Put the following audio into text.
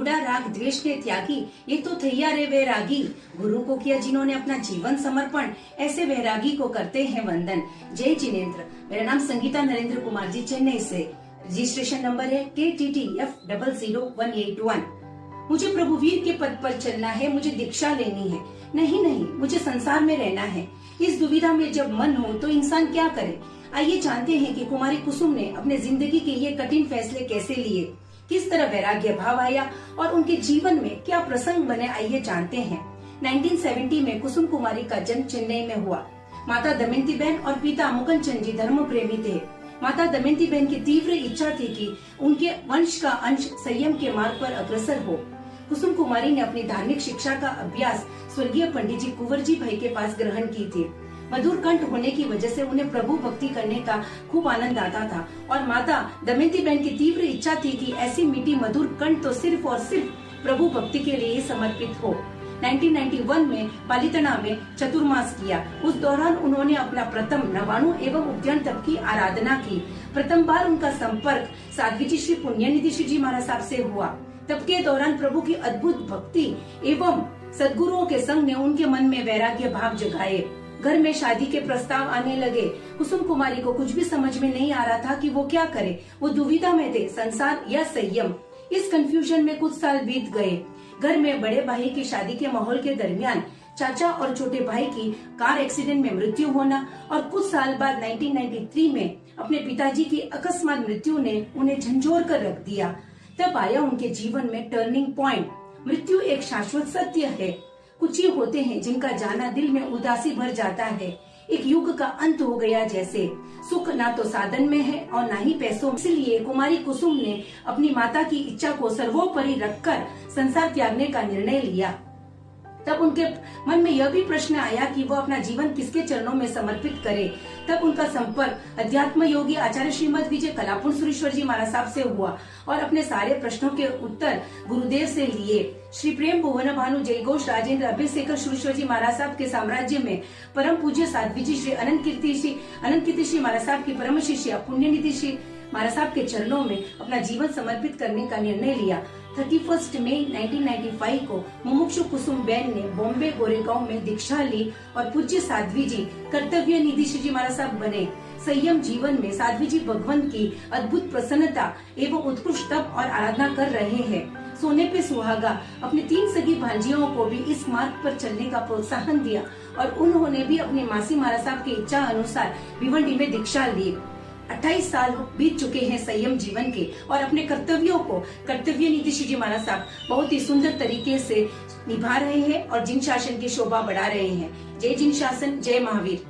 रूढ़ा राग द्वेष ने त्यागी, ये तो थैया रे वैरागी। गुरु को किया जिन्होंने अपना जीवन समर्पण, ऐसे वैरागी को करते हैं वंदन। जय जिनेन्द्र। मेरा नाम संगीता नरेंद्र कुमार जी, चेन्नई से। रजिस्ट्रेशन नंबर है KTTF000181। मुझे प्रभुवीर के पद पर चलना है, मुझे दीक्षा लेनी है। नहीं नहीं, मुझे संसार में रहना है। इस दुविधा में जब मन हो तो इंसान क्या करे। आइए जानते हैं कि कुमारी कुसुम ने अपने जिंदगी के ये कठिन फैसले कैसे लिए, किस तरह वैराग्य भाव आया और उनके जीवन में क्या प्रसंग बने। आइए जानते हैं। 1970 में कुसुम कुमारी का जन्म चेन्नई में हुआ। माता दमयंती बहन और पिता मुकुंद चंद जी धर्म प्रेमी थे। माता दमयंती बहन की तीव्र इच्छा थी कि उनके वंश का अंश संयम के मार्ग पर अग्रसर हो। कुसुम कुमारी ने अपनी धार्मिक शिक्षा का अभ्यास स्वर्गीय पंडित जी कुंवर जी भाई के पास ग्रहण की थी। मधुर कंठ होने की वजह से उन्हें प्रभु भक्ति करने का खूब आनंद आता था और माता दमयंती बहन की तीव्र इच्छा थी कि ऐसी मीठी मधुर कंठ तो सिर्फ और सिर्फ प्रभु भक्ति के लिए ही समर्पित हो। 1991 में पालितना में चतुर्मास किया। उस दौरान उन्होंने अपना प्रथम नवाणु एवं उपध्ययन तप की आराधना की। प्रथम बार उनका संपर्क साध्वी जी श्री पुण्यनिधि श्री जी महाराज साहब से हुआ। तब के दौरान प्रभु की अद्भुत भक्ति एवं सद्गुरुओं के संग ने उनके मन में वैराग्य भाव जगाए। घर में शादी के प्रस्ताव आने लगे। कुसुम कुमारी को कुछ भी समझ में नहीं आ रहा था कि वो क्या करे। वो दुविधा में थे, संसार या संयम। इस कंफ्यूजन में कुछ साल बीत गए। घर में बड़े भाई की शादी के माहौल के दरमियान चाचा और छोटे भाई की कार एक्सीडेंट में मृत्यु होना और कुछ साल बाद 1993 में अपने पिताजी की अकस्मात मृत्यु ने उन्हें झंझोर कर रख दिया। तब आया उनके जीवन में टर्निंग पॉइंट। मृत्यु एक शाश्वत सत्य है। कुछ ही होते हैं जिनका जाना दिल में उदासी भर जाता है। एक युग का अंत हो गया जैसे। सुख ना तो साधन में है और ना ही पैसों में। इसलिए कुमारी कुसुम ने अपनी माता की इच्छा को सर्वोपरि रखकर संसार त्यागने का निर्णय लिया। तब उनके मन में यह भी प्रश्न आया कि वो अपना जीवन किसके चरणों में समर्पित करे। तब उनका संपर्क अध्यात्म योगी आचार्य श्रीमद विजय कलापुन सुरेश्वर जी महाराज साहब से हुआ और अपने सारे प्रश्नों के उत्तर गुरुदेव से लिए। श्री प्रेम भुवन भानु जय घोष राजेंद्र अभिषेकर सुरेश्वर जी महाराज साहब के साम्राज्य में परम पूज्य साध्वी जी श्री अनंत कीर्ति श्री महाराज साहब की परम शिष्य पुण्यनिधि श्री महाराज साहब के चरणों में अपना जीवन समर्पित करने का निर्णय लिया। 31 मई 1995 को मुमुक्षु कुसुम बेन ने बॉम्बे गोरेगांव में दीक्षा ली और पूज्य साध्वी जी कर्तव्य निधि श्री जी महाराज साहब बने। संयम जीवन में साध्वी जी भगवान की अद्भुत प्रसन्नता एवं उत्कृष्ट तप और आराधना कर रहे हैं। सोने पे सुहागा अपनी 3 सगी भांजियों को भी इस मार्ग पर चलने का प्रोत्साहन दिया और उन्होंने भी अपनी मासी महाराज साहब की इच्छा अनुसार भिवंडी में दीक्षा ली। 28 साल बीत चुके हैं संयम जीवन के और अपने कर्तव्यों को कर्तव्य निधि श्री जी महाराज साहब बहुत ही सुंदर तरीके से निभा रहे हैं और जिन शासन की शोभा बढ़ा रहे हैं। जय जिन शासन, जय महावीर।